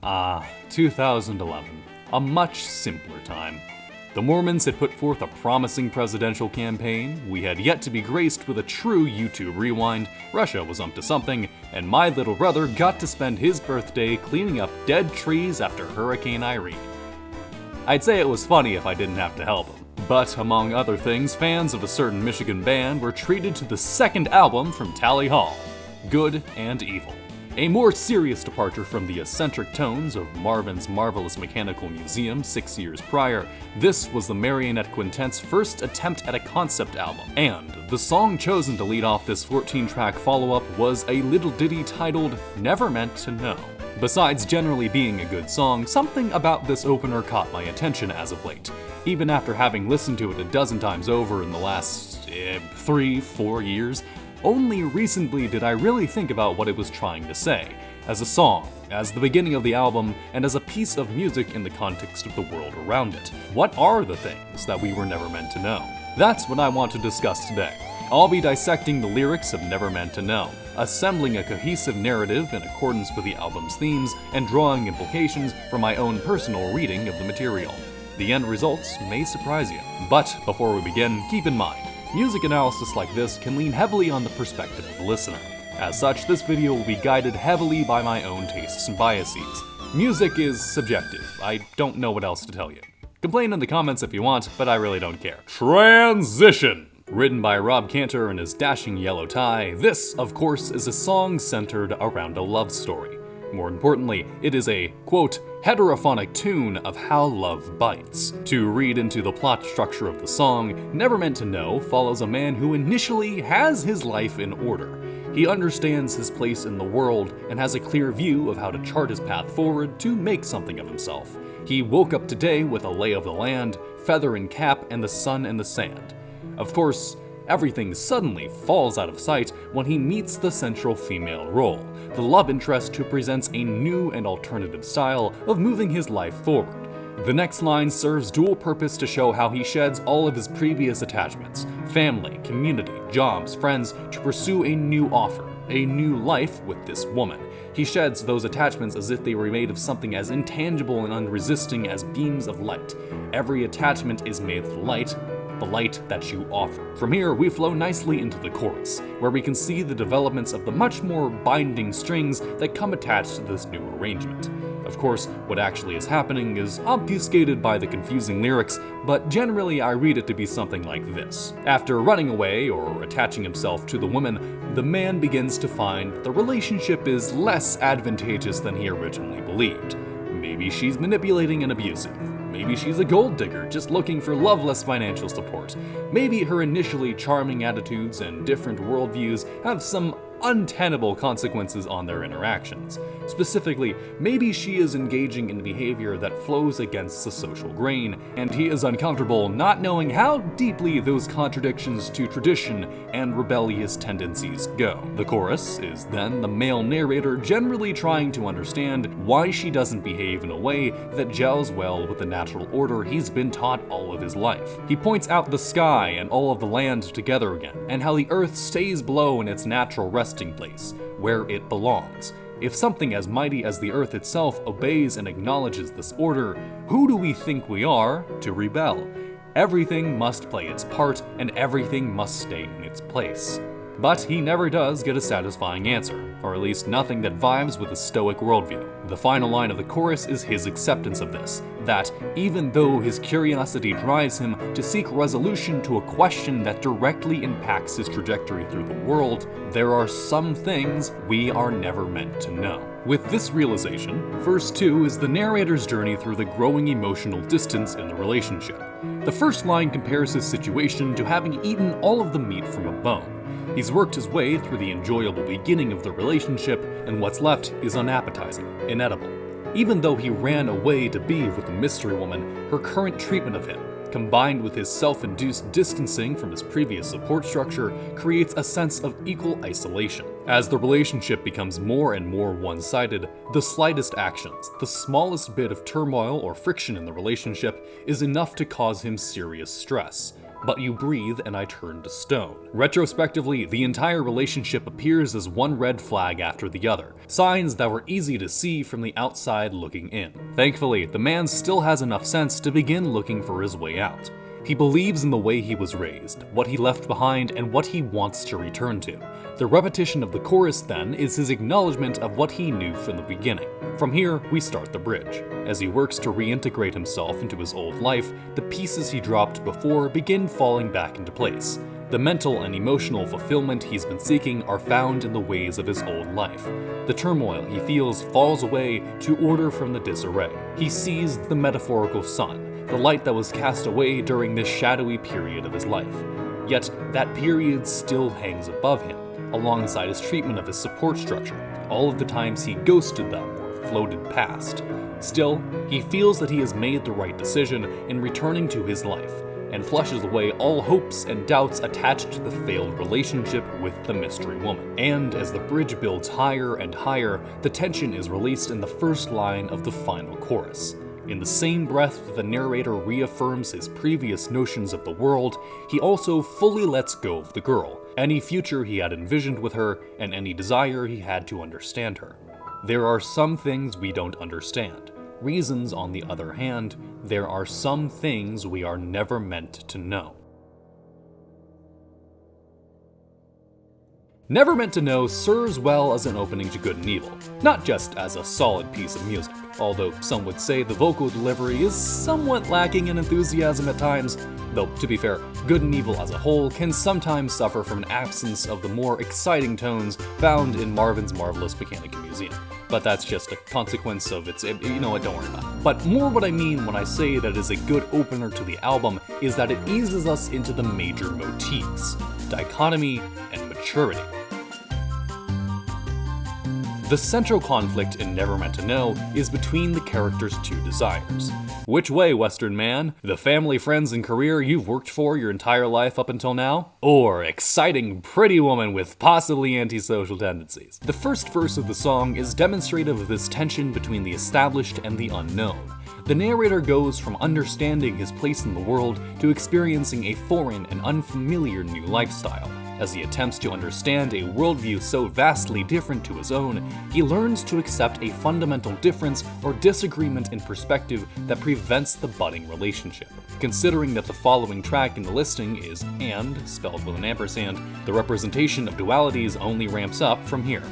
2011. A much simpler time. The Mormons had put forth a promising presidential campaign, we had yet to be graced with a true YouTube rewind, Russia was up to something, and my little brother got to spend his birthday cleaning up dead trees after Hurricane Irene. I'd say it was funny if I didn't have to help him. But among other things, fans of a certain Michigan band were treated to the second album from Tally Hall, Good and Evil. A more serious departure from the eccentric tones of Marvin's Marvelous Mechanical Museum 6 years prior, this was the Marionette Quintet's first attempt at a concept album, and the song chosen to lead off this 14-track follow-up was a little ditty titled Never Meant to Know. Besides generally being a good song, something about this opener caught my attention as of late, even after having listened to it a dozen times over in the last 3-4 years. Only recently did I really think about what it was trying to say, as a song, as the beginning of the album, and as a piece of music in the context of the world around it. What are the things that we were never meant to know? That's what I want to discuss today. I'll be dissecting the lyrics of Never Meant to Know, assembling a cohesive narrative in accordance with the album's themes, and drawing implications from my own personal reading of the material. The end results may surprise you. But before we begin, keep in mind, music analysis like this can lean heavily on the perspective of the listener. As such, this video will be guided heavily by my own tastes and biases. Music is subjective. I don't know what else to tell you. Complain in the comments if you want, but I really don't care. Transition! Written by Rob Cantor in his dashing yellow tie, this, of course, is a song centered around a love story. More importantly, it is a, quote, heterophonic tune of how love bites. To read into the plot structure of the song, Never Meant to Know follows a man who initially has his life in order. He understands his place in the world and has a clear view of how to chart his path forward to make something of himself. He woke up today with a lay of the land, feather and cap, and the sun and the sand. Of course, everything suddenly falls out of sight when he meets the central female role, the love interest who presents a new and alternative style of moving his life forward. The next line serves dual purpose to show how he sheds all of his previous attachments, family, community, jobs, friends, to pursue a new offer, a new life with this woman. He sheds those attachments as if they were made of something as intangible and unresisting as beams of light. Every attachment is made of light, the light that you offer. From here, we flow nicely into the chorus, where we can see the developments of the much more binding strings that come attached to this new arrangement. Of course, what actually is happening is obfuscated by the confusing lyrics, but generally I read it to be something like this. After running away or attaching himself to the woman, the man begins to find that the relationship is less advantageous than he originally believed. Maybe she's manipulating and abusive. Maybe she's a gold digger just looking for loveless financial support. Maybe her initially charming attitudes and different worldviews have some untenable consequences on their interactions. Specifically, maybe she is engaging in behavior that flows against the social grain, and he is uncomfortable not knowing how deeply those contradictions to tradition and rebellious tendencies go. The chorus is then the male narrator generally trying to understand why she doesn't behave in a way that gels well with the natural order he's been taught all of his life. He points out the sky and all of the land together again, and how the earth stays below in its natural resting place, where it belongs. If something as mighty as the earth itself obeys and acknowledges this order, who do we think we are to rebel? Everything must play its part, and everything must stay in its place. But he never does get a satisfying answer, or at least nothing that vibes with a stoic worldview. The final line of the chorus is his acceptance of this, that even though his curiosity drives him to seek resolution to a question that directly impacts his trajectory through the world, there are some things we are never meant to know. With this realization, verse 2 is the narrator's journey through the growing emotional distance in the relationship. The first line compares his situation to having eaten all of the meat from a bone. He's worked his way through the enjoyable beginning of the relationship, and what's left is unappetizing, inedible. Even though he ran away to be with the mystery woman, her current treatment of him, combined with his self-induced distancing from his previous support structure, creates a sense of equal isolation. As the relationship becomes more and more one-sided, the slightest actions, the smallest bit of turmoil or friction in the relationship, is enough to cause him serious stress. but you breathe and I turn to stone. Retrospectively, the entire relationship appears as one red flag after the other, signs that were easy to see from the outside looking in. Thankfully, the man still has enough sense to begin looking for his way out. He believes in the way he was raised, what he left behind, and what he wants to return to. The repetition of the chorus, then, is his acknowledgement of what he knew from the beginning. From here, we start the bridge. As he works to reintegrate himself into his old life, the pieces he dropped before begin falling back into place. The mental and emotional fulfillment he's been seeking are found in the ways of his old life. The turmoil he feels falls away to order from the disarray. He sees the metaphorical sun, the light that was cast away during this shadowy period of his life. Yet, that period still hangs above him, alongside his treatment of his support structure, all of the times he ghosted them or floated past. Still, he feels that he has made the right decision in returning to his life, and flushes away all hopes and doubts attached to the failed relationship with the mystery woman. And as the bridge builds higher and higher, the tension is released in the first line of the final chorus. In the same breath that the narrator reaffirms his previous notions of the world, he also fully lets go of the girl, any future he had envisioned with her, and any desire he had to understand her. There are some things we don't understand. Reasons, on the other hand, there are some things we are never meant to know. Never Meant to Know serves well as an opening to Good and Evil, not just as a solid piece of music, although some would say the vocal delivery is somewhat lacking in enthusiasm at times, though to be fair, Good and Evil as a whole can sometimes suffer from an absence of the more exciting tones found in Marvin's Marvelous Mechanical Museum. But that's just a consequence of you know what, don't worry about it. But more what I mean when I say that it is a good opener to the album is that it eases us into the major motifs: dichotomy and maturity. The central conflict in Never Meant to Know is between the characters' two desires. Which way, Western man? The family, friends, and career you've worked for your entire life up until now? Or exciting pretty woman with possibly antisocial tendencies? The first verse of the song is demonstrative of this tension between the established and the unknown. The narrator goes from understanding his place in the world to experiencing a foreign and unfamiliar new lifestyle. As he attempts to understand a worldview so vastly different to his own, he learns to accept a fundamental difference or disagreement in perspective that prevents the budding relationship. Considering that the following track in the listing is "and," spelled with an ampersand, the representation of dualities only ramps up from here.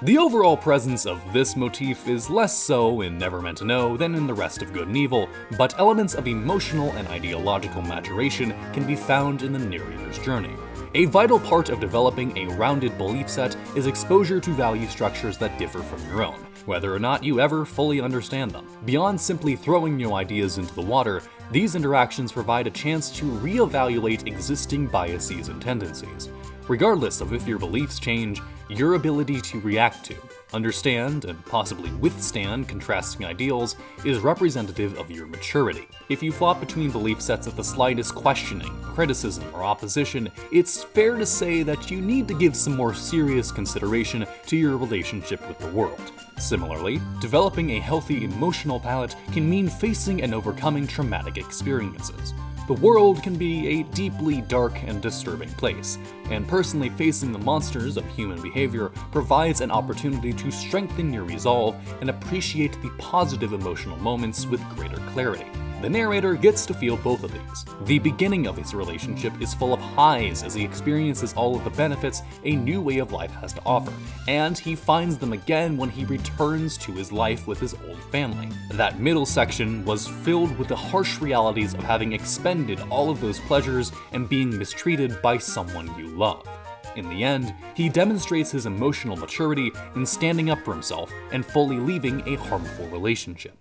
The overall presence of this motif is less so in Never Meant to Know than in the rest of Good and Evil, but elements of emotional and ideological maturation can be found in the narrator's journey. A vital part of developing a rounded belief set is exposure to value structures that differ from your own, whether or not you ever fully understand them. Beyond simply throwing new ideas into the water, these interactions provide a chance to reevaluate existing biases and tendencies. Regardless of if your beliefs change, your ability to react to, understand, and possibly withstand contrasting ideals is representative of your maturity. If you flop between belief sets at the slightest questioning, criticism, or opposition, it's fair to say that you need to give some more serious consideration to your relationship with the world. Similarly, developing a healthy emotional palate can mean facing and overcoming traumatic experiences. The world can be a deeply dark and disturbing place, and personally facing the monsters of human behavior provides an opportunity to strengthen your resolve and appreciate the positive emotional moments with greater clarity. The narrator gets to feel both of these. The beginning of his relationship is full of highs as he experiences all of the benefits a new way of life has to offer, and he finds them again when he returns to his life with his old family. That middle section was filled with the harsh realities of having expended all of those pleasures and being mistreated by someone you love. In the end, he demonstrates his emotional maturity in standing up for himself and fully leaving a harmful relationship.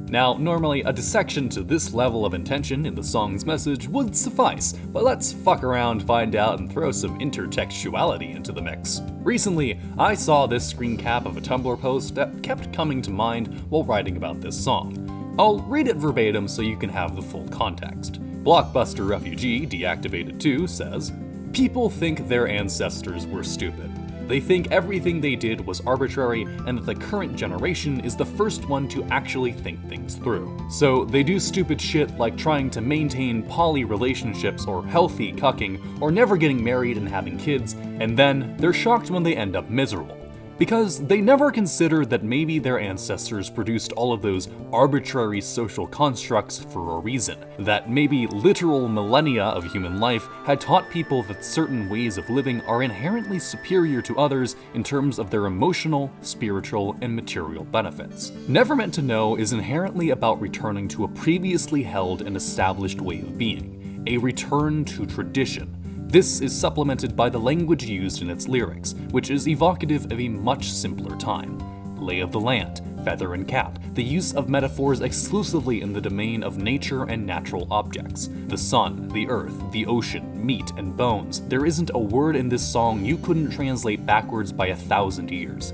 Now, normally a dissection to this level of intention in the song's message would suffice, but let's fuck around, find out, and throw some intertextuality into the mix. Recently, I saw this screen cap of a Tumblr post that kept coming to mind while writing about this song. I'll read it verbatim so you can have the full context. Blockbuster Refugee Deactivated 2 says, "People think their ancestors were stupid. They think everything they did was arbitrary and that the current generation is the first one to actually think things through. So they do stupid shit like trying to maintain poly relationships or healthy cucking or never getting married and having kids, and then they're shocked when they end up miserable. Because they never considered that maybe their ancestors produced all of those arbitrary social constructs for a reason. That maybe literal millennia of human life had taught people that certain ways of living are inherently superior to others in terms of their emotional, spiritual, and material benefits. Never Meant to Know is inherently about returning to a previously held and established way of being, a return to tradition. This is supplemented by the language used in its lyrics, which is evocative of a much simpler time. Lay of the land, feather and cap, the use of metaphors exclusively in the domain of nature and natural objects. The sun, the earth, the ocean, meat and bones. There isn't a word in this song you couldn't translate backwards by 1,000 years.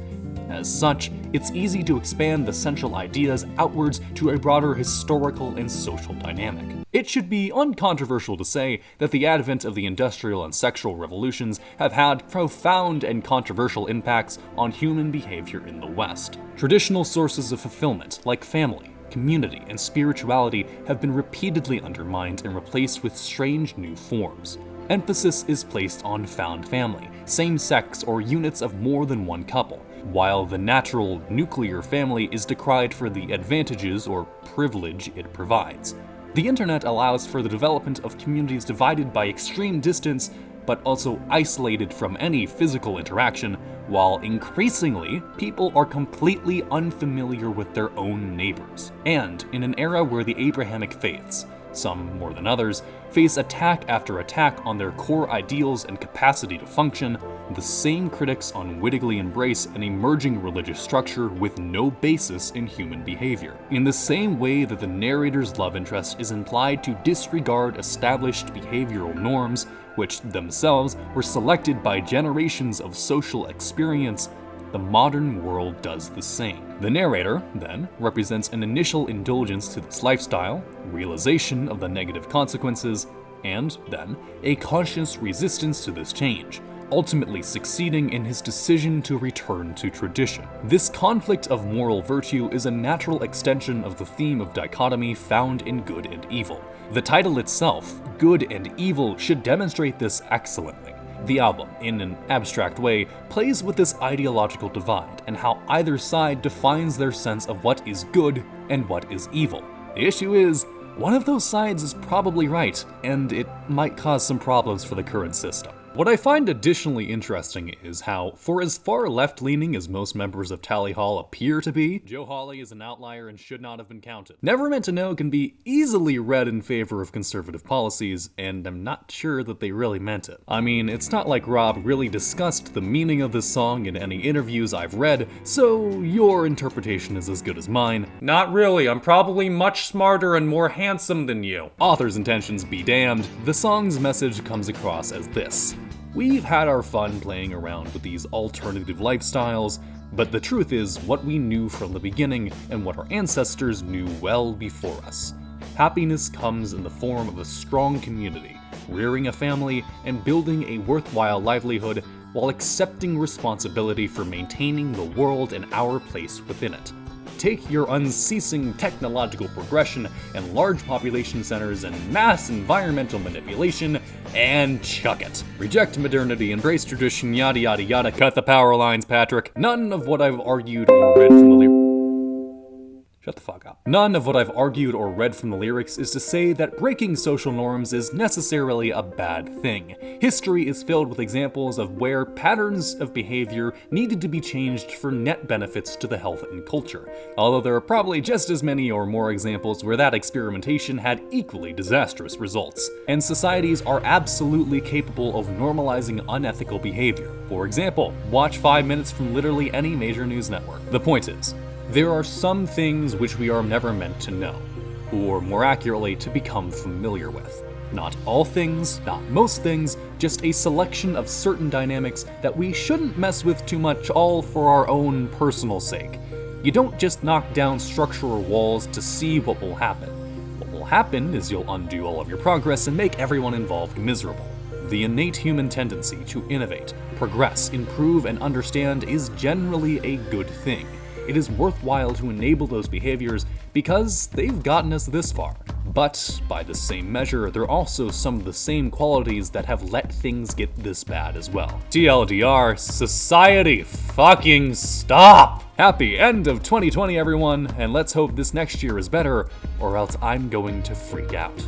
As such, it's easy to expand the central ideas outwards to a broader historical and social dynamic. It should be uncontroversial to say that the advent of the industrial and sexual revolutions have had profound and controversial impacts on human behavior in the West. Traditional sources of fulfillment, like family, community, and spirituality, have been repeatedly undermined and replaced with strange new forms. Emphasis is placed on found family, same-sex, or units of more than one couple, while the natural, nuclear family is decried for the advantages or privilege it provides. The internet allows for the development of communities divided by extreme distance, but also isolated from any physical interaction, while increasingly, people are completely unfamiliar with their own neighbors. And in an era where the Abrahamic faiths, some more than others, face attack after attack on their core ideals and capacity to function, the same critics unwittingly embrace an emerging religious structure with no basis in human behavior. In the same way that the narrator's love interest is implied to disregard established behavioral norms, which themselves were selected by generations of social experience, the modern world does the same. The narrator, then, represents an initial indulgence to this lifestyle, realization of the negative consequences, and, then, a conscious resistance to this change, ultimately succeeding in his decision to return to tradition. This conflict of moral virtue is a natural extension of the theme of dichotomy found in good and evil. The title itself, Good and Evil, should demonstrate this excellently. The album, in an abstract way, plays with this ideological divide and how either side defines their sense of what is good and what is evil. The issue is, one of those sides is probably right, and it might cause some problems for the current system. What I find additionally interesting is how, for as far left-leaning as most members of Tally Hall appear to be, Joe Hawley is an outlier and should not have been counted. Never Meant to Know can be easily read in favor of conservative policies, and I'm not sure that they really meant it. I mean, it's not like Rob really discussed the meaning of this song in any interviews I've read, so your interpretation is as good as mine. Not really, I'm probably much smarter and more handsome than you. Author's intentions be damned, the song's message comes across as this. We've had our fun playing around with these alternative lifestyles, but the truth is what we knew from the beginning and what our ancestors knew well before us. Happiness comes in the form of a strong community, rearing a family, and building a worthwhile livelihood while accepting responsibility for maintaining the world and our place within it. Take your unceasing technological progression and large population centers and mass environmental manipulation and chuck it. Reject modernity, embrace tradition, yada yada yada. Cut the power lines, Patrick. None of what I've argued or read from the lyrics. Shut the fuck up. None of what I've argued or read from the lyrics is to say that breaking social norms is necessarily a bad thing. History is filled with examples of where patterns of behavior needed to be changed for net benefits to the health and culture, although there are probably just as many or more examples where that experimentation had equally disastrous results. And societies are absolutely capable of normalizing unethical behavior. For example, watch 5 minutes from literally any major news network. The point is, there are some things which we are never meant to know, or more accurately, to become familiar with. Not all things, not most things, just a selection of certain dynamics that we shouldn't mess with too much, all for our own personal sake. You don't just knock down structural walls to see what will happen. What will happen is you'll undo all of your progress and make everyone involved miserable. The innate human tendency to innovate, progress, improve, and understand is generally a good thing. It is worthwhile to enable those behaviors because they've gotten us this far. But, by the same measure, there are also some of the same qualities that have let things get this bad as well. TLDR, society, fucking stop! Happy end of 2020, everyone, and let's hope this next year is better, or else I'm going to freak out.